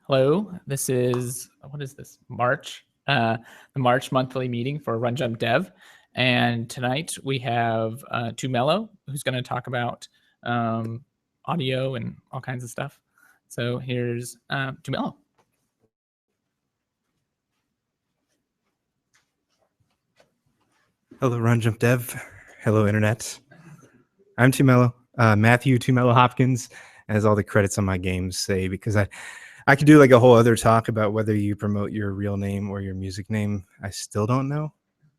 Hello, this is, what is this, March, the March monthly meeting for RunJumpDev. And tonight we have to Mello, who's going to talk about audio and all kinds of stuff. So here's to Mello. Hello, RunJumpDev. Hello, Internet. I'm Too Mello, Matthew Too Mello Hopkins, as all the credits on my games say, because I could do like a whole other talk about whether you promote your real name or your music name. I still don't know.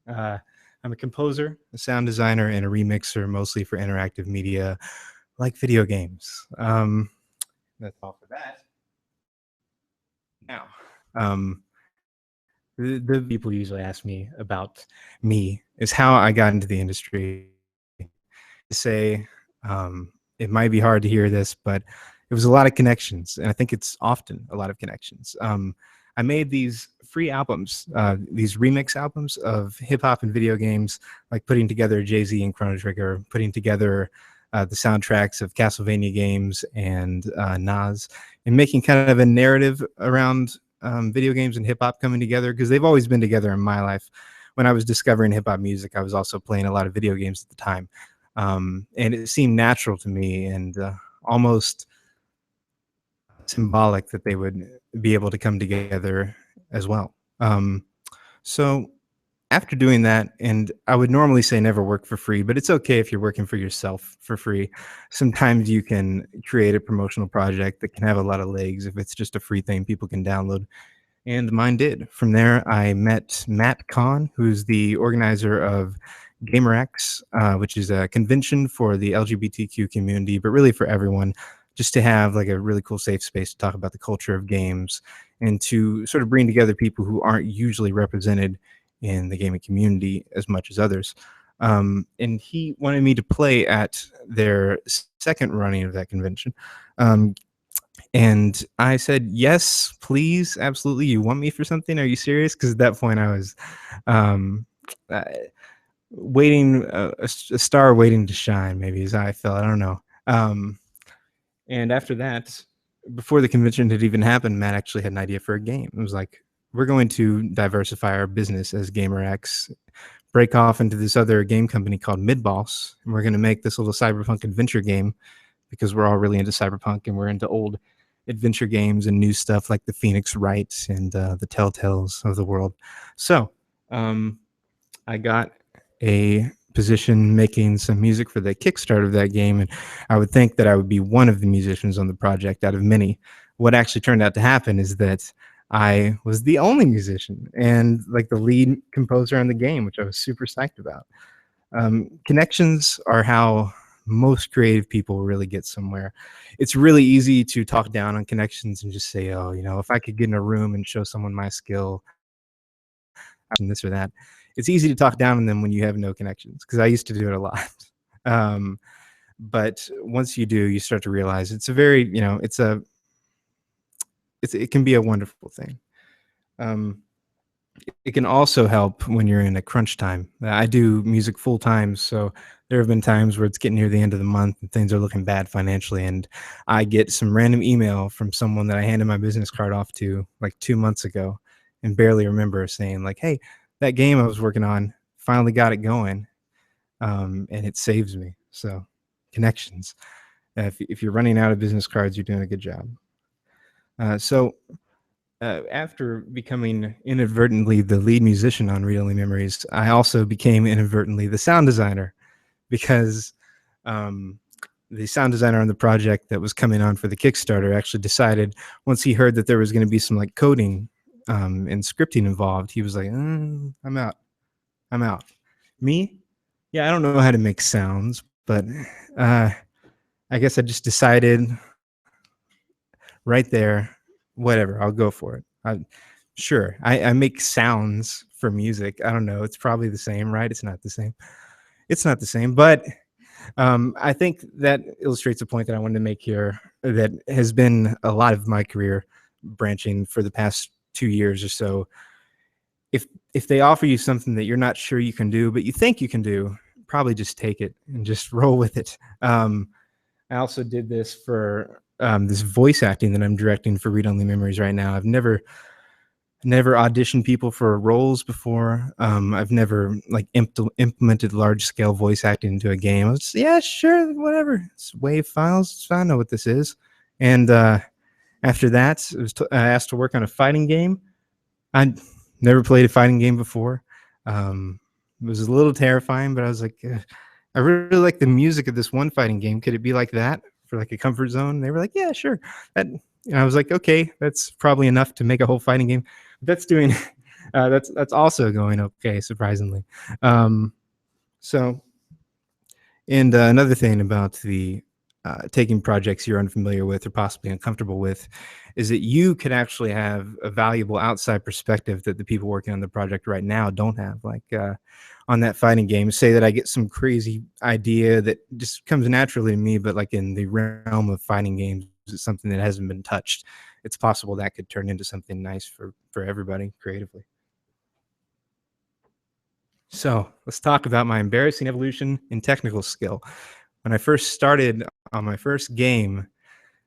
I'm a composer, a sound designer, and a remixer, mostly for interactive media like video games. That's all for that. Now, the people usually ask me about me is how I got into the industry. Say, it might be hard to hear this, but it was a lot of connections, and I think it's often a lot of connections. I made these free albums, these remix albums of hip hop and video games, like putting together Jay-Z and Chrono Trigger, putting together the soundtracks of Castlevania games and Nas, and making kind of a narrative around video games and hip hop coming together, because they've always been together in my life. When I was discovering hip hop music, I was also playing a lot of video games at the time. And it seemed natural to me and almost symbolic that they would be able to come together as well. So after doing that, and I would normally say never work for free, but it's okay if you're working for yourself for free. Sometimes you can create a promotional project that can have a lot of legs if it's just a free thing people can download. And mine did. From there, I met Matt Kahn, who's the organizer of GamerX, which is a convention for the LGBTQ community, but really for everyone, just to have like a really cool safe space to talk about the culture of games and to sort of bring together people who aren't usually represented in the gaming community as much as others. And he wanted me to play at their second running of that convention. And I said, yes, please, absolutely. You want me for something? Are you serious? Because at that point I was waiting, a star waiting to shine, maybe, is how I felt. I don't know. And after that, before the convention had even happened, Matt actually had an idea for a game. It was like, we're going to diversify our business as GamerX, break off into this other game company called Midboss, and we're going to make this little cyberpunk adventure game, because we're all really into cyberpunk and we're into old adventure games and new stuff like the Phoenix Wright and the Telltales of the world. So I got a position making some music for the Kickstarter of that game, and I would think that I would be one of the musicians on the project out of many. What actually turned out to happen is that I was the only musician and like the lead composer on the game, which I was super psyched about. Connections are how most creative people really get somewhere. It's really easy to talk down on connections and just say, oh, you know, if I could get in a room and show someone my skill and this or that. It's easy to talk down on them when you have no connections, because I used to do it a lot. But once you do, you start to realize it's a very, you know, it can be a wonderful thing. It can also help when you're in a crunch time. I do music full time, so there have been times where it's getting near the end of the month and things are looking bad financially, and I get some random email from someone that I handed my business card off to like 2 months ago and barely remember, saying like, hey, that game I was working on, finally got it going, and it saves me. So connections. If you're running out of business cards, you're doing a good job. After becoming inadvertently the lead musician on Read Only Memories, I also became inadvertently the sound designer, because the sound designer on the project that was coming on for the Kickstarter actually decided, once he heard that there was going to be some like coding and scripting involved, he was like, I'm out. Me? Yeah, I don't know how to make sounds, but I guess I just decided right there, whatever, I'll go for it. I make sounds for music. I don't know. It's probably the same, right? It's not the same. It's not the same, but I think that illustrates a point that I wanted to make here that has been a lot of my career branching for the past 2 years or so. If they offer you something that you're not sure you can do, but you think you can do, probably just take it and just roll with it. I also did this for this voice acting that I'm directing for Read Only Memories right now. I've never auditioned people for roles before. I've never like implemented large scale voice acting into a game. I was just, yeah, sure, whatever. It's wave files. It's fine. I know what this is. And after that, I asked to work on a fighting game. I'd never played a fighting game before. It was a little terrifying, but I was like, I really like the music of this one fighting game. Could it be like that for like a comfort zone? And they were like, yeah, sure. And I was like, okay, that's probably enough to make a whole fighting game. That's doing, that's also going okay, surprisingly. So, and another thing about the taking projects you're unfamiliar with or possibly uncomfortable with is that you could actually have a valuable outside perspective that the people working on the project right now don't have. Like on that fighting game, say that I get some crazy idea that just comes naturally to me, but like in the realm of fighting games, it's something that hasn't been touched. It's possible that could turn into something nice for everybody creatively. So let's talk about my embarrassing evolution in technical skill. When I first started on my first game,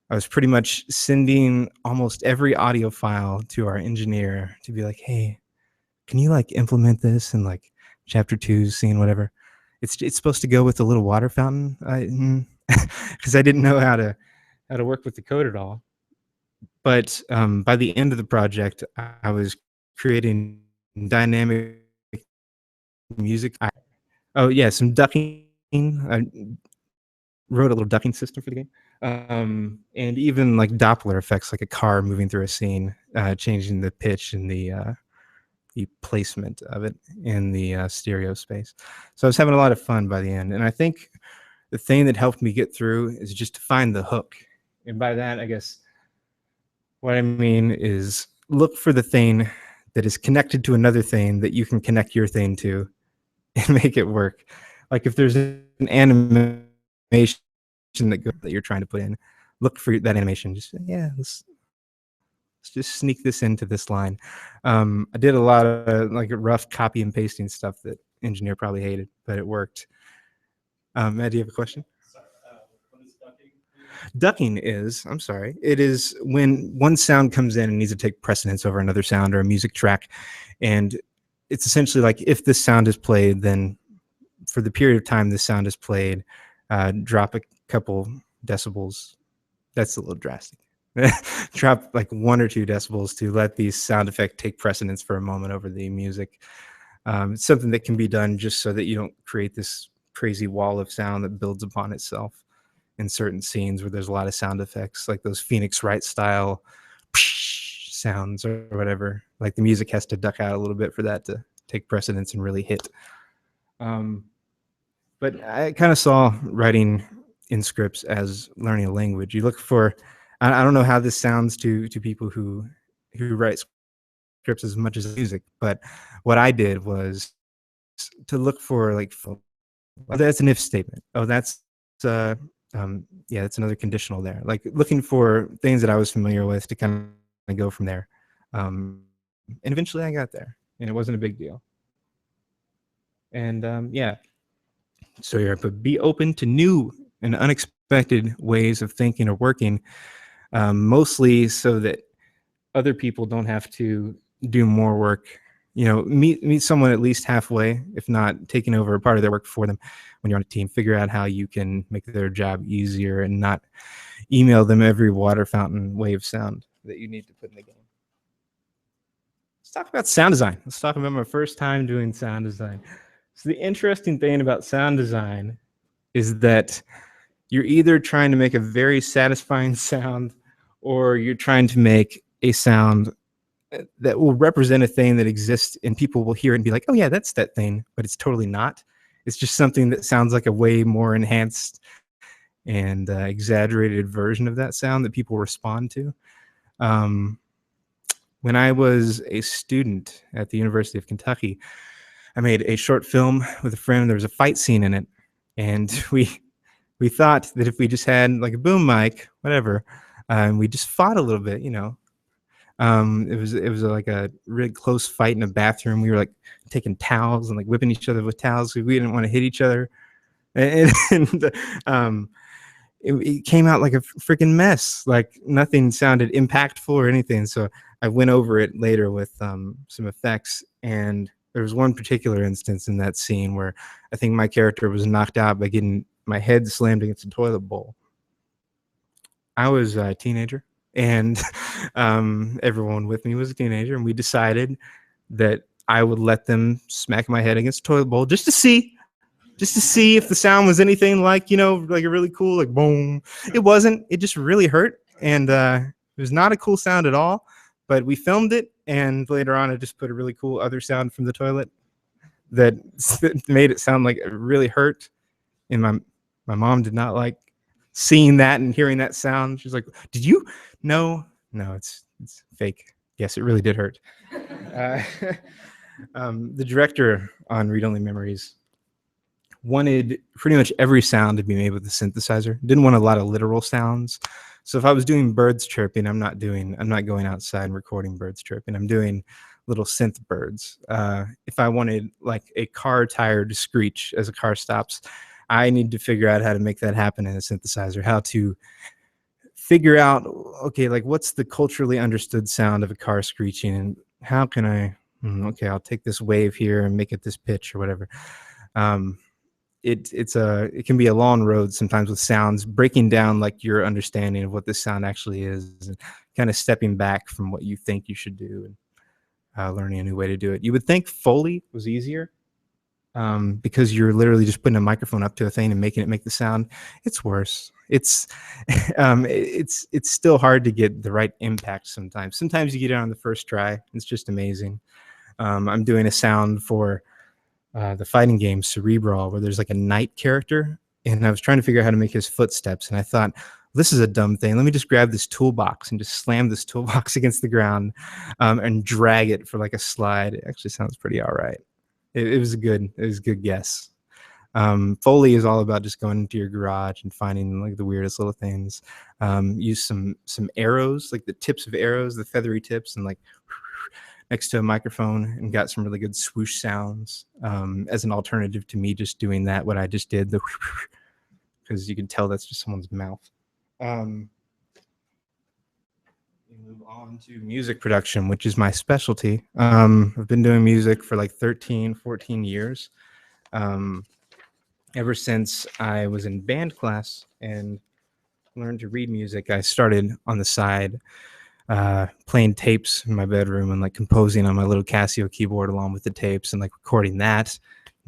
I was pretty much sending almost every audio file to our engineer to be like, hey, can you like implement this in like chapter 2 scene, whatever? It's supposed to go with the little water fountain. Because I didn't know how to work with the code at all. But by the end of the project, I was creating dynamic music. Some ducking. I wrote a little ducking system for the game. And even like Doppler effects, like a car moving through a scene, changing the pitch and the placement of it in the stereo space. So I was having a lot of fun by the end. And I think the thing that helped me get through is just to find the hook. And by that, I guess what I mean is look for the thing that is connected to another thing that you can connect your thing to and make it work. Like if there's an animation that you're trying to put in, look for that animation. Just let's just sneak this into this line. I did a lot of like rough copy and pasting stuff that engineer probably hated, but it worked. Matt, do you have a question? What is ducking? Ducking is, I'm sorry, it is when one sound comes in and needs to take precedence over another sound or a music track. And it's essentially like if this sound is played, then for the period of time this sound is played, drop a couple decibels. That's a little drastic. Drop like 1 or 2 decibels to let the sound effect take precedence for a moment over the music. It's something that can be done just so that you don't create this crazy wall of sound that builds upon itself in certain scenes where there's a lot of sound effects, like those Phoenix Wright style sounds or whatever. Like the music has to duck out a little bit for that to take precedence and really hit. But I kind of saw writing in scripts as learning a language. You look for, I don't know how this sounds to people who write scripts as much as music, but what I did was to look for like, oh, that's an if statement. Oh, that's that's another conditional there. Like looking for things that I was familiar with to kind of go from there. And eventually I got there, and it wasn't a big deal. And so but be open to new and unexpected ways of thinking or working, mostly so that other people don't have to do more work. You know, meet someone at least halfway, if not taking over a part of their work for them when you're on a team. Figure out how you can make their job easier and not email them every water fountain wave sound that you need to put in the game. Let's talk about sound design. Let's talk about my first time doing sound design. So the interesting thing about sound design is that you're either trying to make a very satisfying sound or you're trying to make a sound that will represent a thing that exists and people will hear it and be like, oh yeah, that's that thing, but it's totally not. It's just something that sounds like a way more enhanced and exaggerated version of that sound that people respond to. When I was a student at the University of Kentucky, I made a short film with a friend. There was a fight scene in it, and we thought that if we just had like a boom mic, whatever, and we just fought a little bit, you know. It was like a really close fight in a bathroom. We were like taking towels and like whipping each other with towels because we didn't want to hit each other. And it came out like a freaking mess. Like nothing sounded impactful or anything. So I went over it later with some effects, and there was one particular instance in that scene where I think my character was knocked out by getting my head slammed against a toilet bowl. I was a teenager, and everyone with me was a teenager, and we decided that I would let them smack my head against a toilet bowl just to see if the sound was anything like, like a really cool, like boom. It wasn't. It just really hurt, and it was not a cool sound at all. But we filmed it, and later on, I just put a really cool other sound from the toilet that made it sound like it really hurt. And my mom did not like seeing that and hearing that sound. She's like, "Did you? No, it's fake. Yes, it really did hurt." The director on Read Only Memories wanted pretty much every sound to be made with the synthesizer. Didn't want a lot of literal sounds. So if I was doing birds chirping, I'm not going outside and recording birds chirping. I'm doing little synth birds. If I wanted like a car tire to screech as a car stops, I need to figure out how to make that happen in a synthesizer, how to figure out, okay, like what's the culturally understood sound of a car screeching, and how can I, okay, I'll take this wave here and make it this pitch or whatever. It can be a long road sometimes with sounds, breaking down like your understanding of what this sound actually is, and kind of stepping back from what you think you should do, and learning a new way to do it. You would think Foley was easier, because you're literally just putting a microphone up to a thing and making it make the sound. It's worse. It's still hard to get the right impact sometimes. Sometimes you get it on the first try. It's just amazing. I'm doing a sound for the fighting game Cerebral, where there's like a knight character, and I was trying to figure out how to make his footsteps, and I thought, this is a dumb thing. Let me just grab this toolbox and just slam this toolbox against the ground, and drag it for like a slide. It actually sounds pretty all right. It was a good guess. Foley is all about just going into your garage and finding like the weirdest little things. Use some arrows, like the tips of arrows, the feathery tips, and like next to a microphone, and got some really good swoosh sounds, as an alternative to me just doing that, what I just did, the because you can tell that's just someone's mouth. We move on to music production, which is my specialty. I've been doing music for like 13, 14 years. Ever since I was in band class and learned to read music, I started on the side playing tapes in my bedroom and like composing on my little Casio keyboard along with the tapes, and like recording that,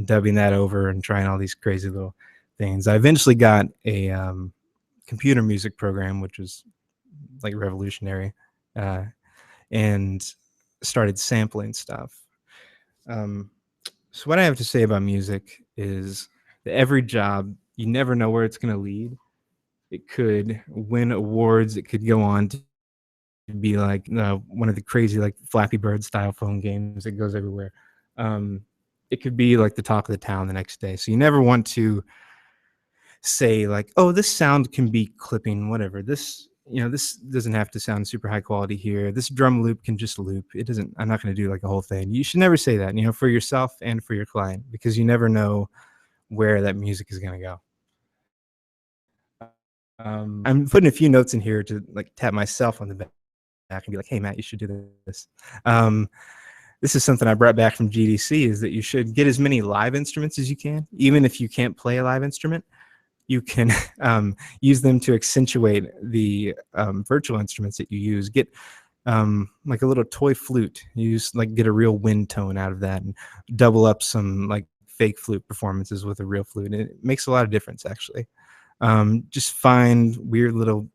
dubbing that over, and trying all these crazy little things. I eventually got a computer music program, which was like revolutionary, and started sampling stuff. So what I have to say about music is that every job, you never know where it's going to lead. It could win awards. It could go on to be like one of the crazy like Flappy Bird style phone games that goes everywhere. It could be like the talk of the town the next day. So you never want to say like, oh, this sound can be clipping, whatever. This doesn't have to sound super high quality here. This drum loop can just loop. It doesn't. I'm not going to do like a whole thing. You should never say that, for yourself and for your client, because you never know where that music is going to go. I'm putting a few notes in here to like tap myself on the back and be like, hey, Matt, you should do this. This is something I brought back from GDC, is that you should get as many live instruments as you can. Even if you can't play a live instrument, you can use them to accentuate the virtual instruments that you use. Get like a little toy flute. Get a real wind tone out of that, and double up some like fake flute performances with a real flute. And it makes a lot of difference, actually. Just find weird little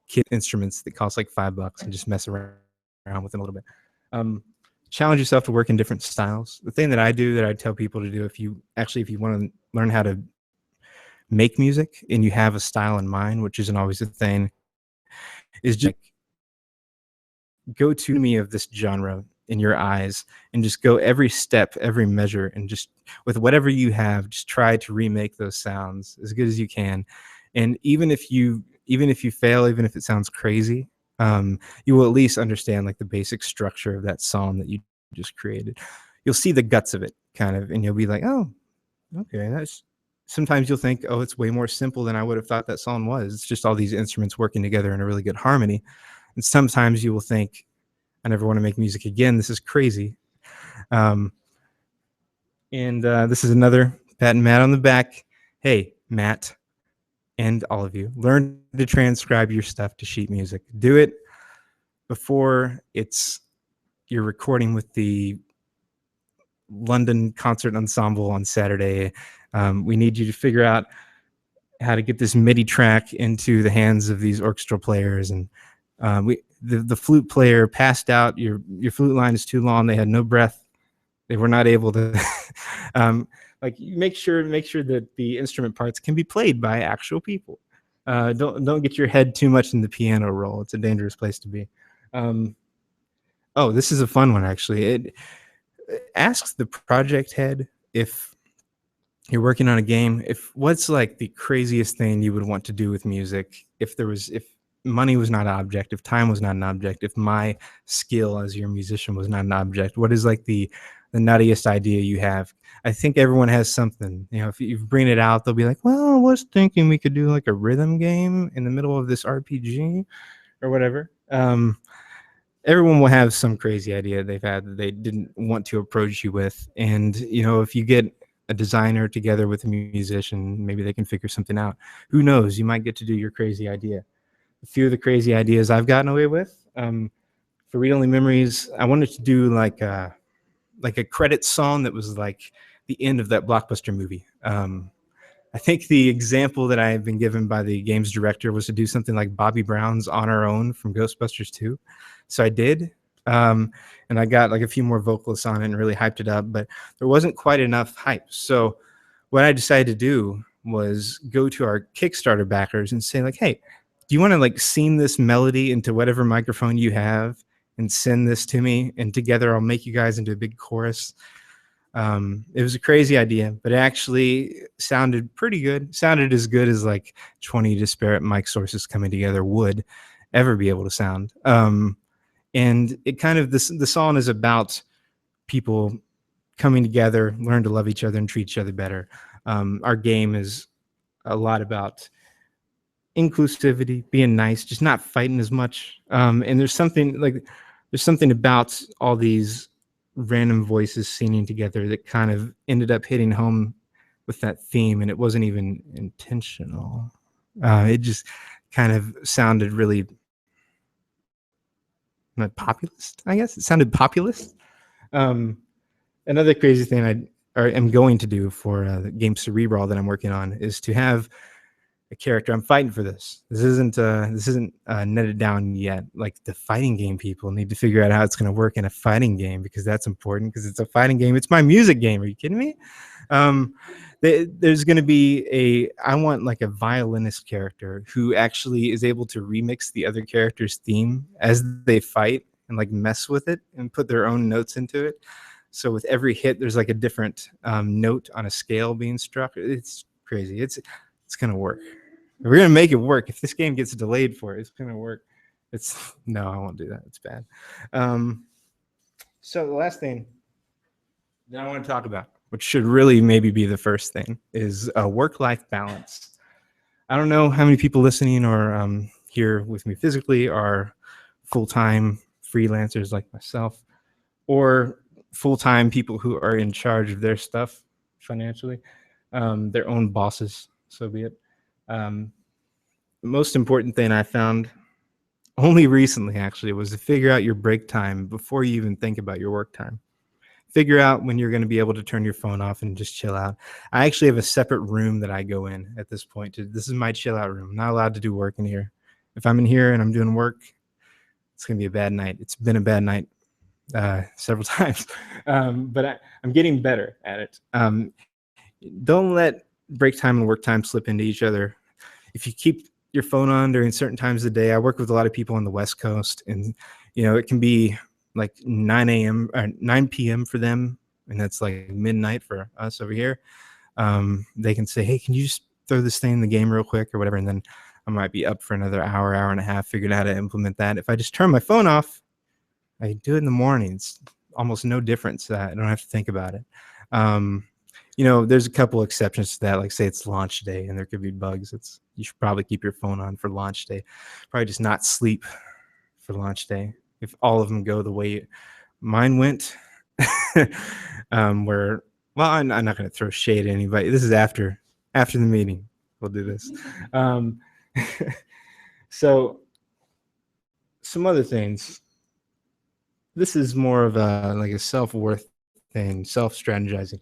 kid instruments that cost like $5 and just mess around with them a little bit. Challenge yourself to work in different styles. The thing that I do, that I tell people to do, if you want to learn how to make music and you have a style in mind, which isn't always a thing, is just go to me of this genre in your eyes and just go every step, every measure, and just with whatever you have, just try to remake those sounds as good as you can. And even if you fail, even if it sounds crazy, you will at least understand like the basic structure of that song that you just created. You'll see the guts of it kind of, and you'll be like, oh, okay, that sometimes you'll think, oh, it's way more simple than I would have thought that song was. It's just all these instruments working together in a really good harmony. And sometimes you will think, I never want to make music again. This is crazy. This is another pat and Matt on the back. Hey, Matt, and all of you, learn to transcribe your stuff to sheet music. Do it before you're recording with the London Concert Ensemble on Saturday. We need you to figure out how to get this MIDI track into the hands of these orchestral players. And the flute player passed out. Your flute line is too long. They had no breath. They were not able to. Like, make sure that the instrument parts can be played by actual people. Don't get your head too much in the piano roll. It's a dangerous place to be. Oh, this is a fun one, actually. It asks the project head, if you're working on a game, what's like the craziest thing you would want to do with music if money was not an object, if time was not an object, if my skill as your musician was not an object. What is like the nuttiest idea you have? I think everyone has something. If you bring it out, they'll be like, well, I was thinking we could do like a rhythm game in the middle of this RPG or whatever. Everyone will have some crazy idea they've had that they didn't want to approach you with. And, if you get a designer together with a musician, maybe they can figure something out. Who knows? You might get to do your crazy idea. A few of the crazy ideas I've gotten away with, for Read Only Memories, I wanted to do like a credit song that was like the end of that Blockbuster movie. I think the example that I had been given by the games director was to do something like Bobby Brown's On Our Own from Ghostbusters 2. So I did. And I got like a few more vocalists on it and really hyped it up, but there wasn't quite enough hype. So what I decided to do was go to our Kickstarter backers and say like, hey, do you want to like sing this melody into whatever microphone you have and send this to me, and together I'll make you guys into a big chorus. It was a crazy idea, but it actually sounded pretty good. Sounded as good as like 20 disparate mic sources coming together would ever be able to sound. And it kind of, the song is about people coming together, learn to love each other and treat each other better. Our game is a lot about inclusivity, being nice, just not fighting as much. And there's something about all these random voices singing together that kind of ended up hitting home with that theme, and it wasn't even intentional. It just kind of sounded really populist, I guess. It sounded populist. Another crazy thing I'm going to do for the game Cerebral that I'm working on is to have a character. I'm fighting for this. This isn't netted down yet. Like, the fighting game people need to figure out how it's going to work in a fighting game, because that's important, because it's a fighting game. It's my music game. Are you kidding me? There's going to be I want like a violinist character who actually is able to remix the other character's theme as they fight and like mess with it and put their own notes into it. So with every hit, there's like a different note on a scale being struck. It's crazy. It's going to work. We're going to make it work. If this game gets delayed for it, it's going to work. No, I won't do that. It's bad. So the last thing that I want to talk about, which should really maybe be the first thing, is work-life balance. I don't know how many people listening or here with me physically are full-time freelancers like myself, or full-time people who are in charge of their stuff financially, their own bosses, so be it. The most important thing I found only recently, actually, was to figure out your break time before you even think about your work time. Figure out when you're going to be able to turn your phone off and just chill out. I actually have a separate room that I go in at this point. This is my chill out room. I'm not allowed to do work in here. If I'm in here and I'm doing work, it's going to be a bad night. It's been a bad night several times, but I'm getting better at it. Don't let break time and work time slip into each other. If you keep your phone on during certain times of the day, I work with a lot of people on the West Coast, and it can be like 9 a.m. or 9 p.m. for them, and that's like midnight for us over here. They can say, hey, can you just throw this thing in the game real quick or whatever, and then I might be up for another hour and a half figuring out how to implement that. If I just turn my phone off, I do it in the mornings. Almost no difference. I don't have to think about it. there's a couple exceptions to that. Like say it's launch day and there could be bugs. You should probably keep your phone on for launch day. Probably just not sleep for launch day. If all of them go the way mine went, where, well, I'm not going to throw shade at anybody. This is after the meeting. We'll do this. So some other things. This is more of a self-worth thing, self-strategizing.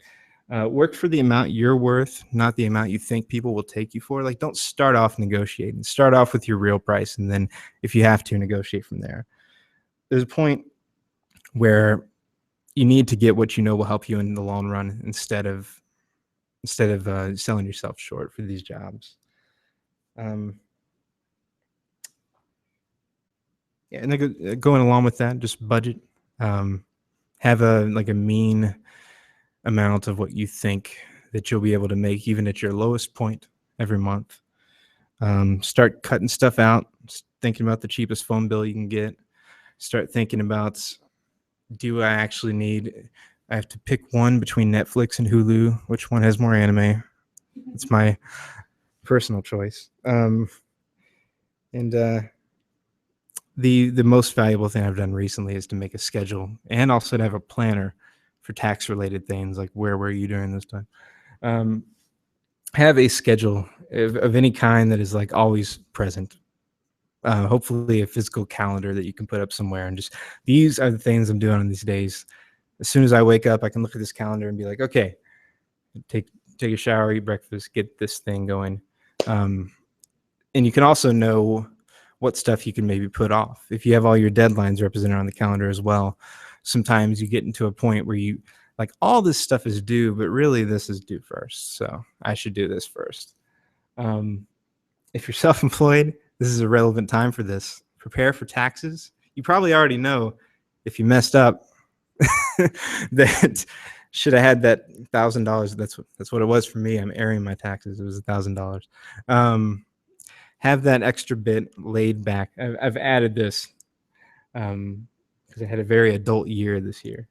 Work for the amount you're worth, not the amount you think people will take you for. Like, don't start off negotiating. Start off with your real price, and then if you have to, negotiate from there. There's a point where you need to get what you know will help you in the long run instead of selling yourself short for these jobs. Yeah, and then going along with that, just budget. Have a mean amount of what you think that you'll be able to make, even at your lowest point every month. Start cutting stuff out. Thinking about the cheapest phone bill you can get. Start thinking about, do I actually need? I have to pick one between Netflix and Hulu. Which one has more anime? It's my personal choice. The most valuable thing I've done recently is to make a schedule and also to have a planner for tax related things, like where were you during this time. Have a schedule of any kind that is like always present. Hopefully a physical calendar that you can put up somewhere, and just, these are the things I'm doing on these days. As soon as I wake up, I can look at this calendar and be like, okay, take a shower, eat breakfast, get this thing going. And you can also know what stuff you can maybe put off. If you have all your deadlines represented on the calendar as well, sometimes you get into a point where you, like, all this stuff is due, but really this is due first. So I should do this first. If you're self-employed, this is a relevant time for this. Prepare for taxes. You probably already know, if you messed up, that should have had that $1,000. That's what it was for me. I'm airing my taxes. It was $1,000. Have that extra bit laid back. I've added this because I had a very adult year this year.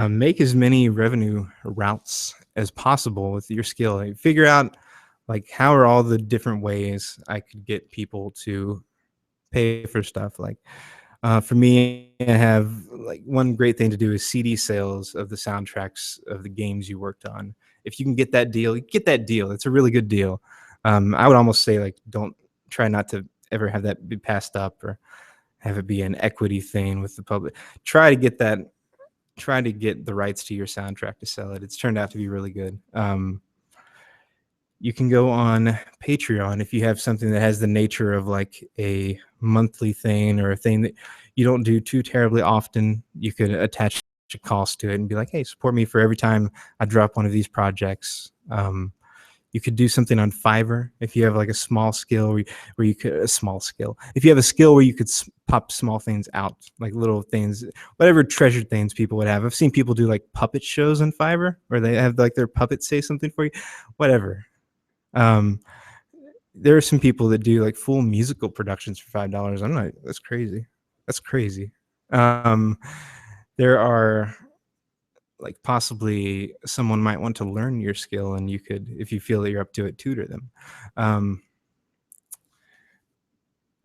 Make as many revenue routes as possible with your skill. Like, figure out, like, how are all the different ways I could get people to pay for stuff. Like, for me, I have, like, one great thing to do is CD sales of the soundtracks of the games you worked on. If you can get that deal, get that deal. It's a really good deal. I would almost say, like, try not to ever have that be passed up or have it be an equity thing with the public. Try to get the rights to your soundtrack to sell it. It's turned out to be really good. You can go on Patreon if you have something that has the nature of like a monthly thing or a thing that you don't do too terribly often. You could attach a cost to it and be like, hey, support me for every time I drop one of these projects. You could do something on Fiverr if you have like a small skill where you could if you have a skill where you could pop small things out, like little things, whatever treasured things people would have. I've seen people do like puppet shows on Fiverr where they have like their puppets say something for you, whatever. There are some people that do like full musical productions for $5. That's crazy. That's crazy. There are, like, possibly someone might want to learn your skill, and you could, if you feel that you're up to it, tutor them.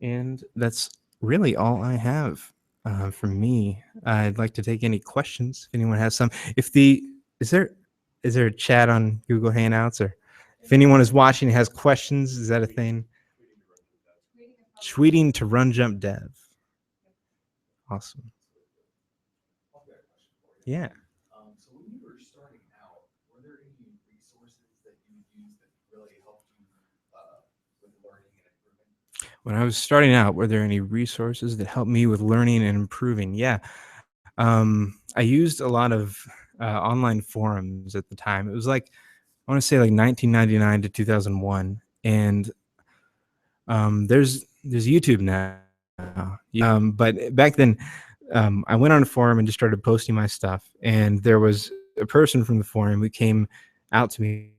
And that's really all I have from me. I'd like to take any questions if anyone has some. Is there a chat on Google Hangouts, or if anyone is watching and has questions, is that a thing? Tweeting to RunJumpDev. Awesome. Yeah. So when you were starting out, were there any resources that you used that really helped you with learning and improving? When I was starting out, were there any resources that helped me with learning and improving? Yeah. I used a lot of online forums at the time. It was like, I want to say like 1999 to 2001. And there's YouTube now. But back then, I went on a forum and just started posting my stuff. And there was a person from the forum who came out to me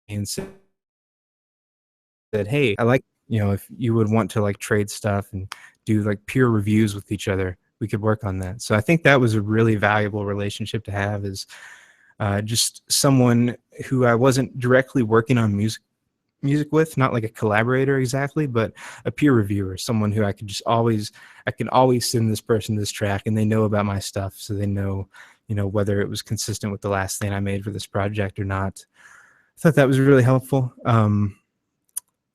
and said, hey, I like, if you would want to like trade stuff and do like peer reviews with each other, we could work on that. So I think that was a really valuable relationship to have, is just someone who I wasn't directly working on music with, not like a collaborator exactly, but a peer reviewer, someone who I can always send this person this track, and they know about my stuff, so they know, whether it was consistent with the last thing I made for this project or not. I thought that was really helpful.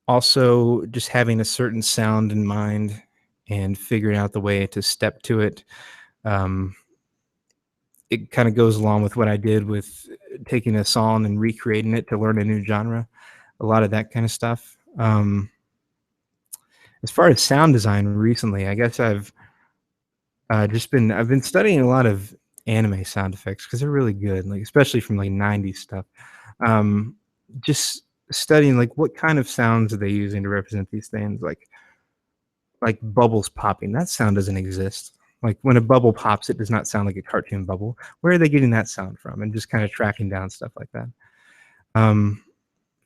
Also, just having a certain sound in mind and figuring out the way to step to it. It kind of goes along with what I did with taking a song and recreating it to learn a new genre. A lot of that kind of stuff. As far as sound design recently, I guess I've been studying a lot of anime sound effects because they're really good, like especially from like 90s stuff. Just studying like what kind of sounds are they using to represent these things, like bubbles popping. That sound doesn't exist. Like when a bubble pops, it does not sound like a cartoon bubble. Where are they getting that sound from? And just kind of tracking down stuff like that.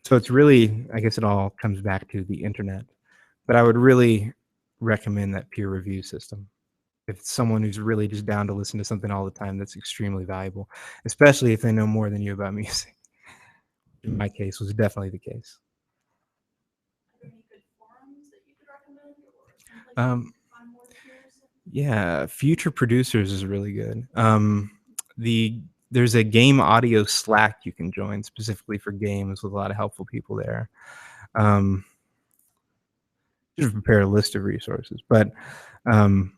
So it's really, I guess it all comes back to the internet. But I would really recommend that peer review system. If it's someone who's really just down to listen to something all the time, that's extremely valuable, especially if they know more than you about music. In my case, was definitely the case. Are there any good forums that you could recommend, or someplace you can find more peers? Yeah, Future Producers is really good. There's a game audio Slack you can join specifically for games with a lot of helpful people there. Just prepare a list of resources, but I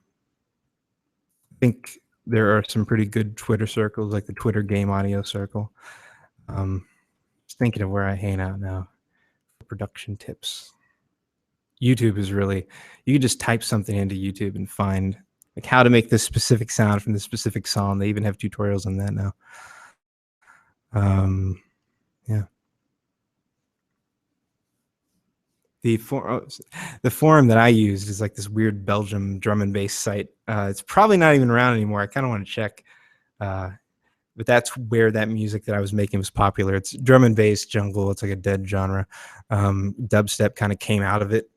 think there are some pretty good Twitter circles, like the Twitter Game Audio Circle. Just thinking of where I hang out now for production tips. YouTube is really, you can just type something into YouTube and find like how to make this specific sound from this specific song. They even have tutorials on that now. Yeah. The forum that I used is like this weird Belgium drum and bass site. It's probably not even around anymore. I kind of want to check. But that's where that music that I was making was popular. It's drum and bass jungle. It's like a dead genre. Dubstep kind of came out of it.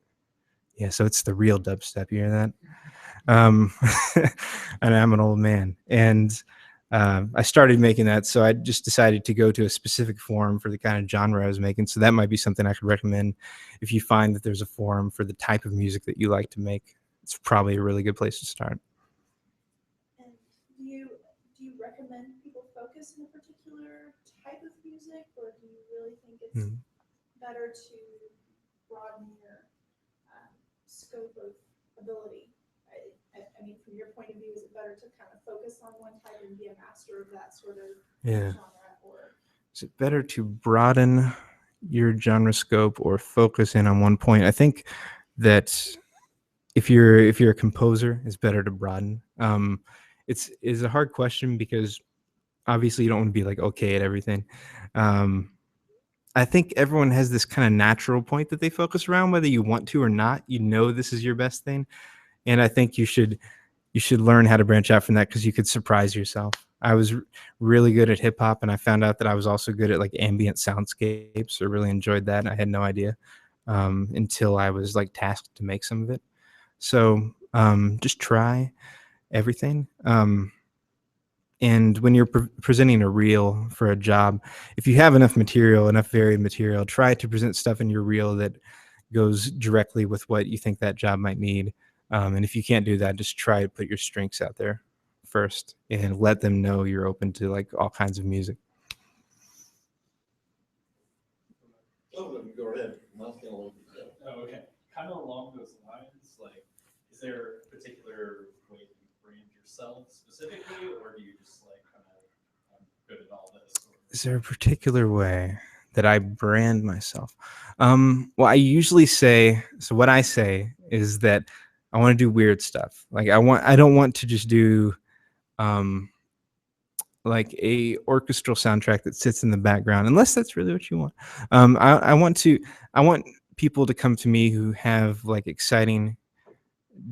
Yeah, so it's the real dubstep. You hear that? And I'm an old man. And I started making that, so I just decided to go to a specific forum for the kind of genre I was making. So that might be something I could recommend if you find that there's a forum for the type of music that you like to make. It's probably a really good place to start. And do you recommend people focus on a particular type of music, or do you really think it's better to broaden your scope of ability? I mean, from your point of view, is it better to kind of focus on one type and be a master of that sort of genre, or is it better to broaden your genre scope or focus in on one point? I think that if you're a composer, it's better to broaden. It's a hard question because obviously you don't want to be like okay at everything. I think everyone has this kind of natural point that they focus around, whether you want to or not. This is your best thing. And I think you should learn how to branch out from that, because you could surprise yourself. I was really good at hip hop, and I found out that I was also good at like ambient soundscapes. I really enjoyed that, and I had no idea until I was like tasked to make some of it. So just try everything. And when you're presenting a reel for a job, if you have enough varied material, try to present stuff in your reel that goes directly with what you think that job might need. And if you can't do that, just try to put your strengths out there first and let them know you're open to like all kinds of music. Oh, go ahead. Oh, okay. Kind of along those lines, like, is there a particular way you brand yourself specifically, or do you just like kind of, I'm good at all this? Is there a particular way that I brand myself? Well, I usually say, so what I say is that I want to do weird stuff. Like I don't want to just do like a orchestral soundtrack that sits in the background, unless that's really what you want. I want people to come to me who have like exciting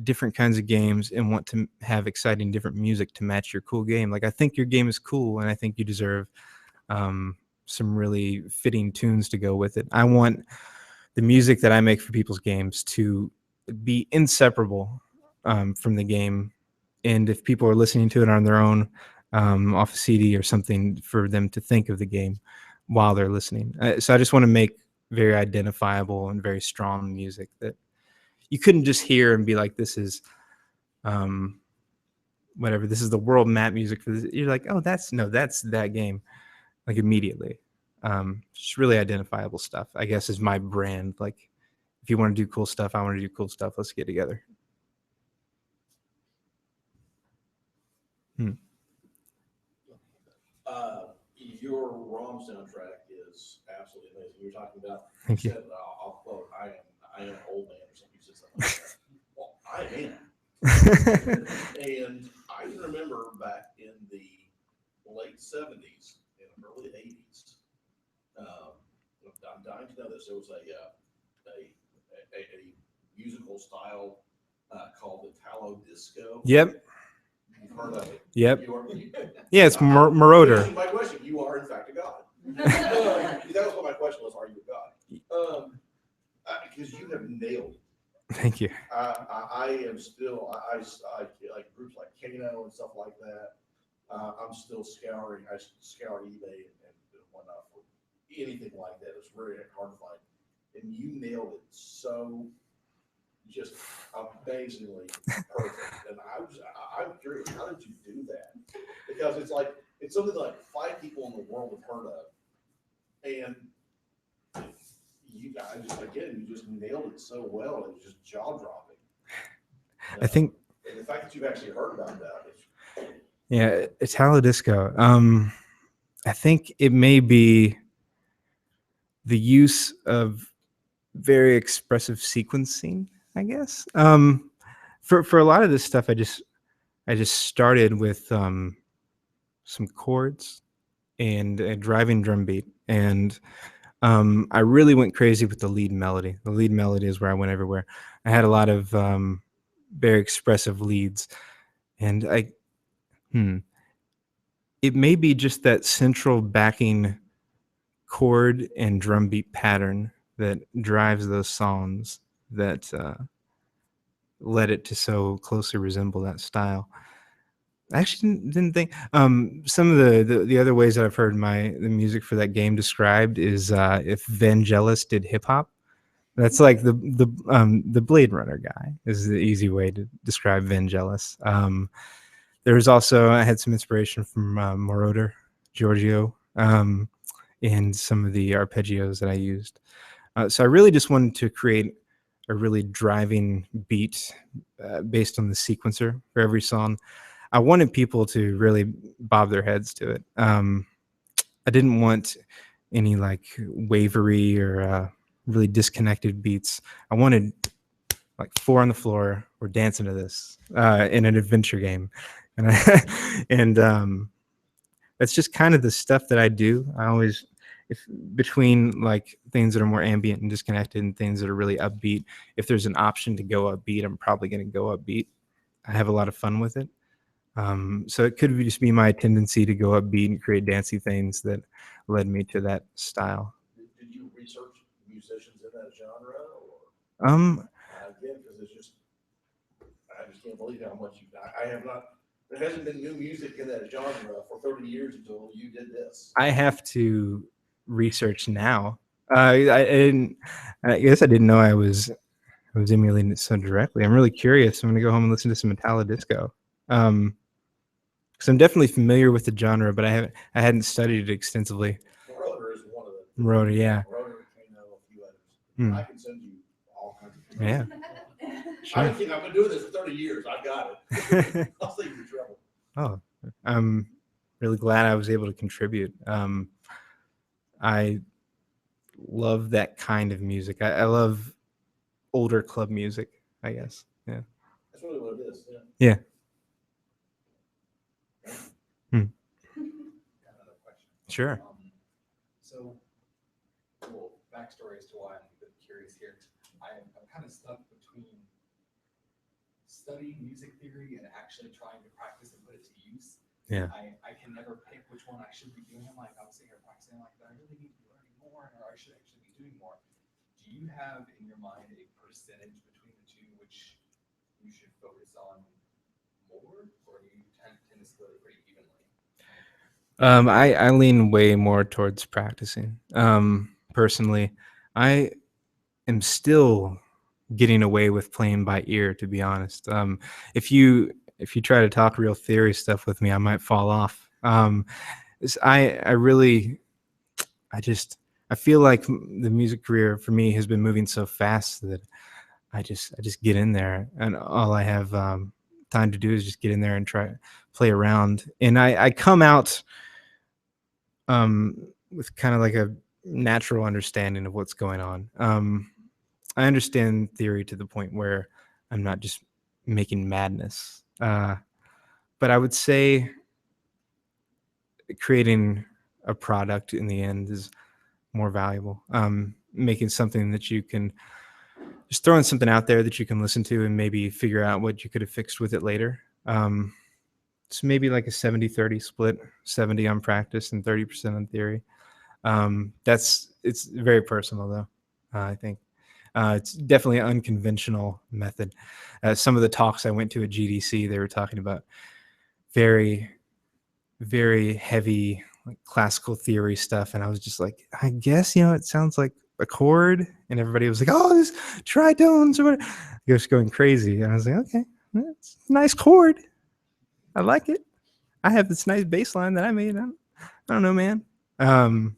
different kinds of games and want to have exciting different music to match your cool game. Like I think your game is cool, and I think you deserve some really fitting tunes to go with it. I want the music that I make for people's games to be inseparable from the game and if people are listening to it on their own, off a CD or something, for them to think of the game while they're listening. So I just want to make very identifiable and very strong music that you couldn't just hear and be like, this is whatever, this is the world map music for this. You're like, oh, that's that game, like immediately. Just really identifiable stuff, I guess, is my brand. Like, if you want to do cool stuff, I want to do cool stuff. Let's get together. Your ROM soundtrack is absolutely amazing. You're talking about. Thank you. Said, I'll quote, I am an old man or something. You said something like that. Well, I am. And I can remember back in the late 70s and early 80s. I'm dying to know this. There was a musical style called the Italo disco. Yep. You've heard of it. Yep. You Yeah, it's Marauder. My question, you are in fact a god. That was what my question was, are you a god? Because you have nailed it. Thank you. I am still, I like groups like Kano and stuff like that. I'm still scouring, I scour eBay and whatnot for anything like that. It's very hard to find. And you nailed it so just amazingly perfect. And I'm curious, how did you do that? Because it's something like 5 people in the world have heard of. And you guys, you just nailed it so well. It was just jaw dropping. I think. And the fact that you've actually heard about that is. Yeah, Italo disco. I think it may be the use of very expressive sequencing, I guess. For a lot of this stuff, I just started with some chords and a driving drum beat, and I really went crazy with the lead melody. The lead melody is where I went everywhere. I had a lot of very expressive leads, and it may be just that central backing chord and drum beat pattern that drives those songs that led it to so closely resemble that style. I actually didn't think some of the other ways that I've heard the music for that game described is if Vangelis did hip hop. That's like the Blade Runner guy is the easy way to describe Vangelis. There was also, I had some inspiration from Moroder, Giorgio, and some of the arpeggios that I used. So I really just wanted to create a really driving beat based on the sequencer for every song. I wanted people to really bob their heads to it. I didn't want any like wavery or really disconnected beats. I wanted like 4 on the floor, we're dancing to this in an adventure game. And that's just kind of the stuff that I do. I always, if between like things that are more ambient and disconnected and things that are really upbeat, if there's an option to go upbeat, I'm probably going to go upbeat. I have a lot of fun with it. So it could just be my tendency to go upbeat and create dancey things that led me to that style. Did you research musicians in that genre? Or? Again, because I just can't believe how much I have not. There hasn't been new music in that genre for 30 years until you did this. I have to research now. I guess I didn't know I was emulating it so directly. I'm really curious. I'm gonna go home and listen to some Italo disco. Because I'm definitely familiar with the genre, but I hadn't studied it extensively. Marauder is one of them. Marauder, yeah. Marauder, Kano, a few others. I can send you all kinds of things. Yeah. Sure. I've been doing this for 30 years. I've got it. I'll save you trouble. Oh, I'm really glad I was able to contribute. I love that kind of music. I love older club music, I guess. Yeah. That's really what it is. Yeah. Got another question. Sure. So, well, backstory as to why I'm a bit curious here. I'm kind of stuck between studying music theory and actually trying to practice and put it to use. Yeah. I can never pick which one I should be doing. I'm like, I was sitting here practicing, like, I really need to be learning more, or I should actually be doing more. Do you have in your mind a percentage between the two which you should focus on more, or do you tend to split it pretty evenly? I lean way more towards practicing. Personally, I am still getting away with playing by ear, to be honest. If you try to talk real theory stuff with me, I might fall off. I really, I feel like the music career for me has been moving so fast that I just get in there, and all I have time to do is just get in there and try play around. And I come out with kind of like a natural understanding of what's going on. I understand theory to the point where I'm not just making madness. But I would say creating a product in the end is more valuable. Making something that you can just throwing something out there that you can listen to and maybe figure out what you could have fixed with it later. It's maybe like a 70-30 split, 70 on practice and 30% on theory. It's very personal though. I think it's definitely an unconventional method. Some of the talks I went to at GDC, they were talking about very, very heavy like classical theory stuff, and I was just like, I guess it sounds like a chord, and everybody was like, oh, this tritones or whatever. Just going crazy, and I was like, okay, it's a nice chord. I like it. I have this nice bass line that I made. I don't know, man. I'm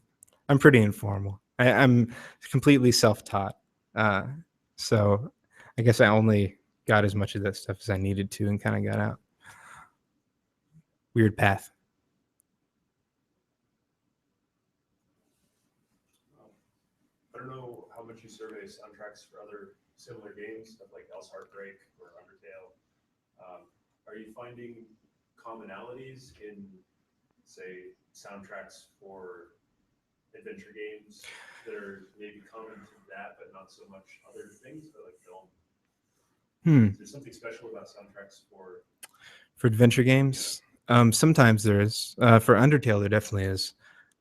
pretty informal. I'm completely self-taught. So I guess I only got as much of that stuff as I needed to and kind of got out. Weird path. I don't know how much you survey soundtracks for other similar games, stuff like Else Heartbreak or Undertale. Are you finding commonalities in, say, soundtracks for adventure games that are maybe common to that, but not so much other things, or like film? Is there something special about soundtracks for adventure games? Sometimes there is. For Undertale, there definitely is.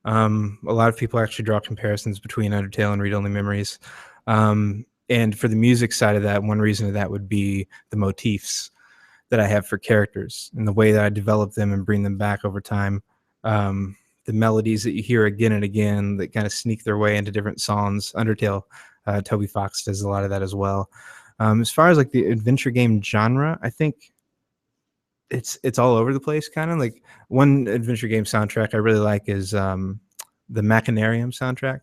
A lot of people actually draw comparisons between Undertale and Read Only Memories. And for the music side of that, one reason of that would be the motifs that I have for characters and the way that I develop them and bring them back over time. The melodies that you hear again and again that kind of sneak their way into different songs. Undertale, Toby Fox does a lot of that as well. As far as like the adventure game genre, I think it's all over the place, kind of. Like one adventure game soundtrack I really like is the Machinarium soundtrack.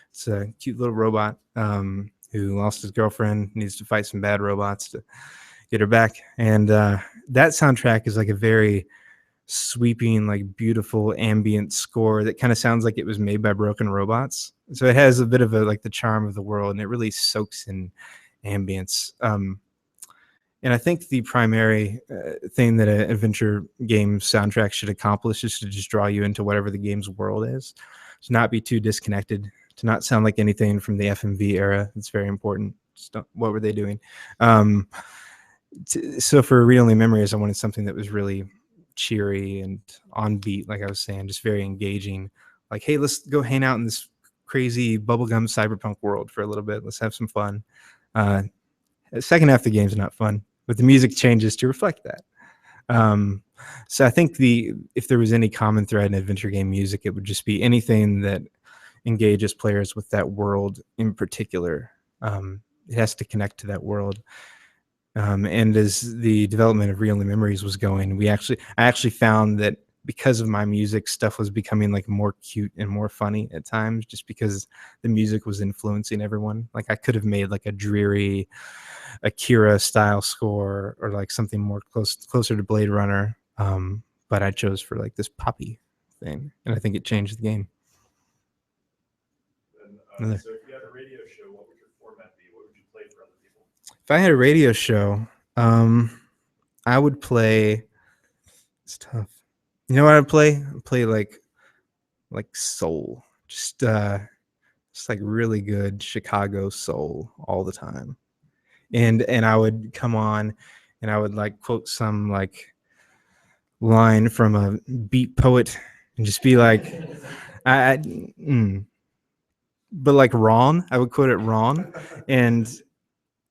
It's a cute little robot who lost his girlfriend, needs to fight some bad robots to get her back. And that soundtrack is like a very sweeping, like beautiful ambient score that kind of sounds like it was made by broken robots. So it has a bit of like the charm of the world, and it really soaks in ambience. And I think the primary thing that an adventure game soundtrack should accomplish is to just draw you into whatever the game's world is, to not be too disconnected, to not sound like anything from the FMV era. It's very important. What were they doing? So for Read Only Memories, I wanted something that was really cheery and on beat, like I was saying, just very engaging. Like, hey, let's go hang out in this crazy bubblegum cyberpunk world for a little bit. Let's have some fun. The second half of the game's not fun, but the music changes to reflect that. So I think if there was any common thread in adventure game music, it would just be anything that engages players with that world in particular. It has to connect to that world. And as the development of Read Only Memories was going, I actually found that because of my music, stuff was becoming like more cute and more funny at times, just because the music was influencing everyone. Like I could have made like a dreary Akira style score or like something more closer to Blade Runner, but I chose for like this poppy thing, and I think it changed the game. And, so if you had a radio show, what would your format be? What would you play for other people? If I had a radio show, I would play. It's tough. You know what I'd play? I'd play like soul, just like really good Chicago soul all the time, and I would come on, and I would like quote some like line from a beat poet, and just be like, but like wrong. I would quote it wrong, and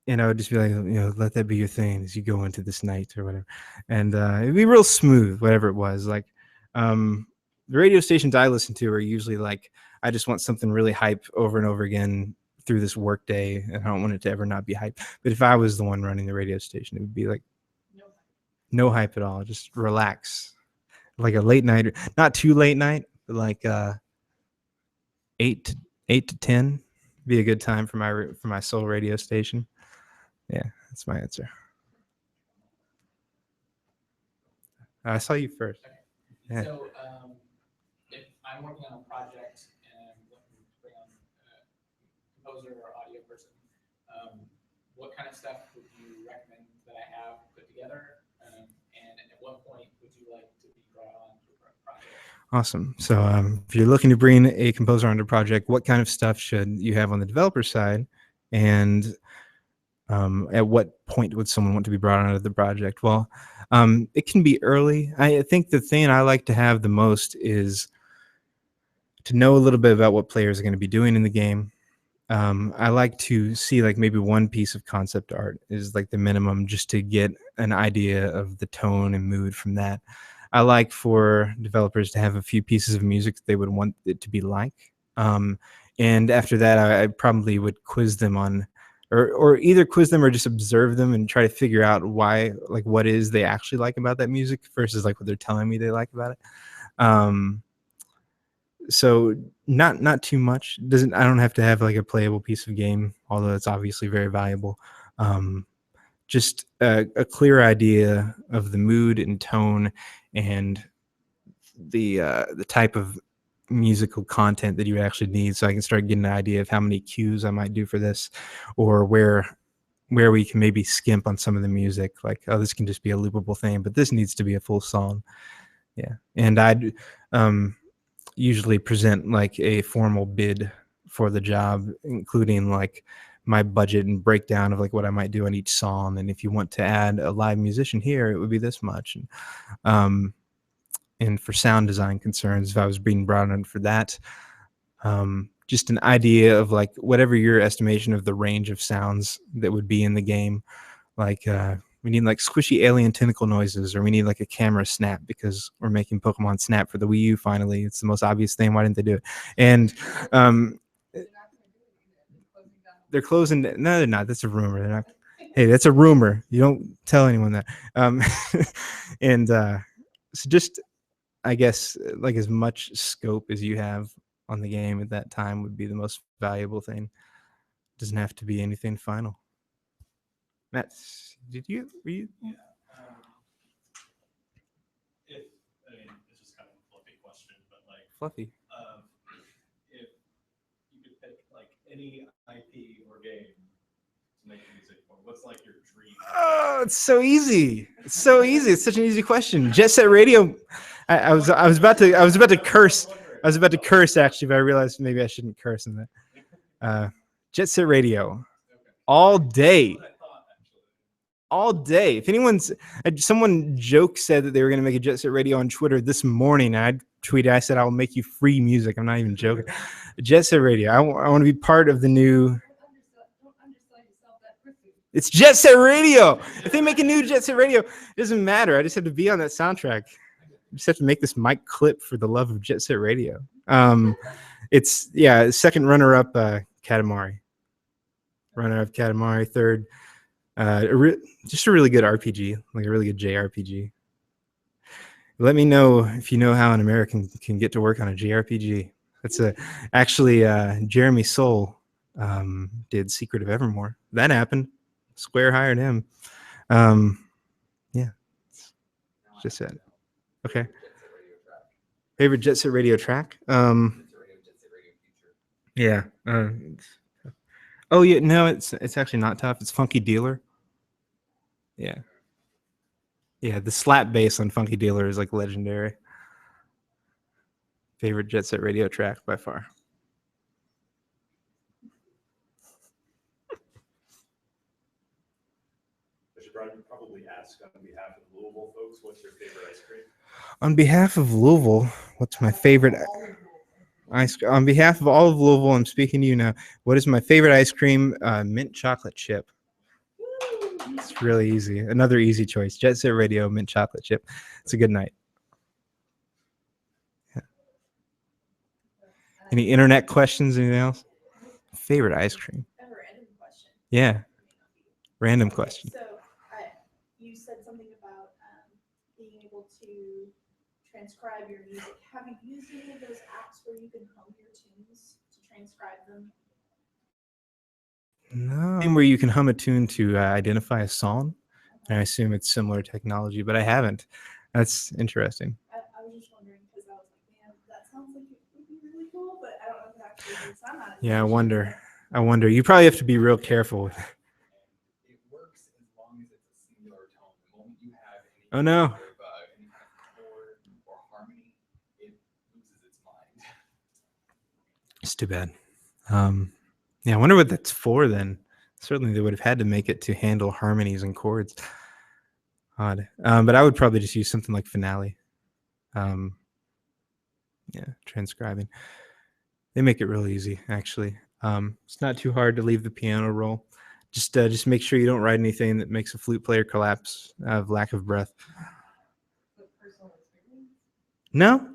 and I would just be like, let that be your thing as you go into this night or whatever. And it'd be real smooth, whatever it was. Like the radio stations I listen to are usually like, I just want something really hype over and over again through this work day, and I don't want it to ever not be hype. But if I was the one running the radio station, it would be like no hype at all. Just relax. Like a late night, not too late night, but like 8 to 10 be a good time for my soul radio station. Yeah, that's my answer. I saw you first. Yeah. So if I'm working on a project and looking to bring on a composer or audio person, what kind of stuff would you recommend that I have put together? And at what point would you like to be brought on to a project? Awesome. So if you're looking to bring a composer onto a project, what kind of stuff should you have on the developer side? And at what point would someone want to be brought onto the project? Well, it can be early. I think the thing I like to have the most is to know a little bit about what players are going to be doing in the game. I like to see like maybe one piece of concept art is like the minimum, just to get an idea of the tone and mood from that. I like for developers to have a few pieces of music that they would want it to be like. And after that, I probably would quiz them on, or either quiz them or just observe them and try to figure out why, like what is they actually like about that music versus like what they're telling me they like about it. So not too much. I don't have to have like a playable piece of game, although it's obviously very valuable. Just a clear idea of the mood and tone and the type of musical content that you actually need, so I can start getting an idea of how many cues I might do for this, or where we can maybe skimp on some of the music. Like, oh, this can just be a loopable thing, but this needs to be a full song. Yeah, and I'd usually present like a formal bid for the job, including like my budget and breakdown of like what I might do on each song. And if you want to add a live musician here, it would be this much. And for sound design concerns, if I was being brought in for that, just an idea of like whatever your estimation of the range of sounds that would be in the game. Like we need like squishy alien tentacle noises, or we need like a camera snap because we're making Pokemon Snap for the Wii U finally. It's the most obvious thing. Why didn't they do it? And they're closing. No, they're not. That's a rumor. They're not. Hey, that's a rumor. You don't tell anyone that. And so just, I guess, like as much scope as you have on the game at that time would be the most valuable thing. Doesn't have to be anything final. Matt, were you? Yeah. It's just kind of a fluffy question, but like, Fluffy. if you could pick like any IP or game to make music for, what's like your dream? Oh, it's so easy. It's so easy. It's such an easy question. Jet Set Radio. I was about to curse. I was about to curse actually, but I realized maybe I shouldn't curse in that. Jet Set Radio. All day. All day. If someone said that they were going to make a Jet Set Radio on Twitter this morning, and I tweeted, I said, I'll make you free music. I'm not even joking. Jet Set Radio. I want to be part of the new. It's Jet Set Radio. If they make a new Jet Set Radio, it doesn't matter. I just have to be on that soundtrack. I just have to make this mic clip for the love of Jet Set Radio. It's second runner-up Katamari. Runner-up Katamari, third. Just a really good RPG, like a really good JRPG. Let me know if you know how an American can get to work on a JRPG. That's actually Jeremy Soule did Secret of Evermore. That happened. Square hired him. Yeah, just it. Okay. Favorite Jet Set Radio track? Yeah. Oh yeah, no, it's actually not tough. It's Funky Dealer. Yeah. Yeah, the slap bass on Funky Dealer is like legendary. Favorite Jet Set Radio track by far. I should probably ask on behalf of Louisville folks, what's your favorite ice cream? On behalf of Louisville, what's my favorite ice cream? On behalf of all of Louisville, I'm speaking to you now. What is my favorite ice cream? Mint chocolate chip. It's really easy. Another easy choice. Jet Set Radio, mint chocolate chip. It's a good night. Yeah. Any internet questions? Anything else? Favorite ice cream? I have a random question. Yeah. Random Okay, question. So you said something about being able to transcribe your music. Have you used any of those apps where you can hum your tunes to transcribe them? No. Where you can hum a tune to identify a song. And I assume it's similar technology, but I haven't. That's interesting. I was just wondering because I was like, man, that sounds like it would be really cool, but I don't know if it actually is. I'm not. Yeah, I wonder. You probably have to be real careful with it. It works as long as it's a singular tone. The moment you have any Oh, no. kind of, any kind of chord or harmony, it loses its mind. It's too bad. Yeah, I wonder what that's for then. Certainly they would have had to make it to handle harmonies and chords. Odd. But I would probably just use something like Finale. Yeah, transcribing. They make it real easy, actually. It's not too hard to leave the piano roll. Just make sure you don't write anything that makes a flute player collapse out of lack of breath. No,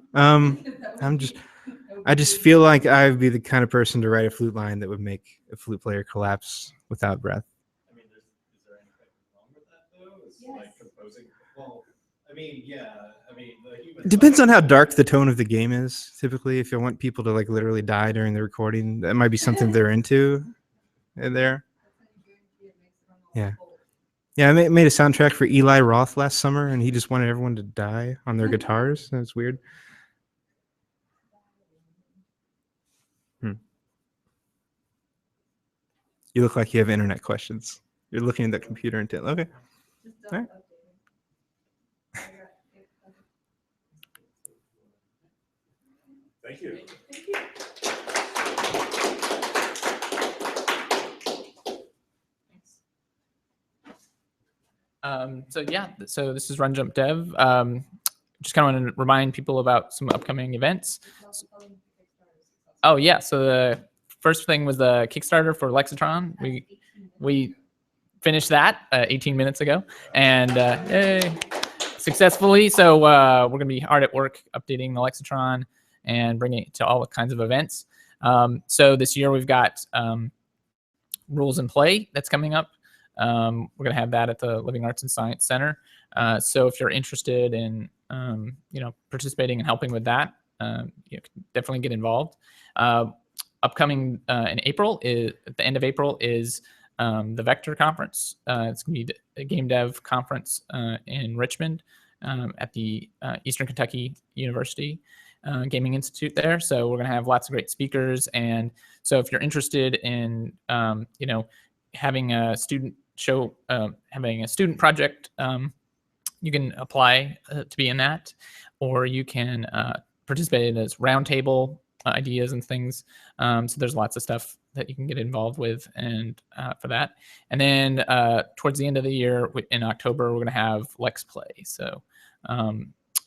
I just feel like I would be the kind of person to write a flute line that would make a flute player collapse without breath. I mean, is there anything wrong with that though? Is Yes. like composing? Well, I mean, yeah. I mean, the human. It depends on how dark the tone of the game is. Typically, if you want people to like literally die during the recording, that might be something they're into there. Yeah. Yeah, I made a soundtrack for Eli Roth last summer, and he just wanted everyone to die on their guitars. That's weird. You look like you have internet questions. You're looking at the computer intent. Okay. All right. Thank you. Thank you. So yeah, so this is RunJumpDev. Just kind of want to remind people about some upcoming events. Oh yeah, so the first thing was the Kickstarter for Lexitron. We finished that 18 minutes ago, and yay, successfully. So we're gonna be hard at work updating the Lexitron and bringing it to all kinds of events. So this year we've got Rules and Play that's coming up. We're going to have that at the Living Arts and Science Center. So if you're interested in, participating and helping with that, you can definitely get involved. Upcoming in April, at the end of April, is the Vector Conference. It's going to be a game dev conference in Richmond at the Eastern Kentucky University Gaming Institute there. So we're going to have lots of great speakers. And so if you're interested in, having a student show, having a student project, you can apply to be in that, or you can participate as roundtable ideas and things. So there's lots of stuff that you can get involved with and for that. And then towards the end of the year in October, we're going to have Lex Play. So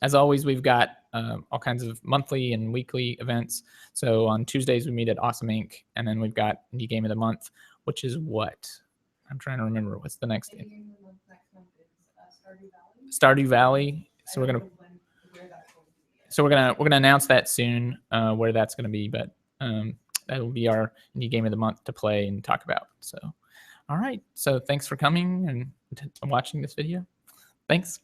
as always, we've got all kinds of monthly and weekly events. So on Tuesdays, we meet at Awesome Inc. And then we've got Indie Game of the Month, which is what? I'm trying to remember. What's the next day? Stardew Valley. So we're gonna announce that soon, where that's gonna be. But that will be our Indie Game of the Month to play and talk about. So, all right. So thanks for coming and watching this video. Thanks.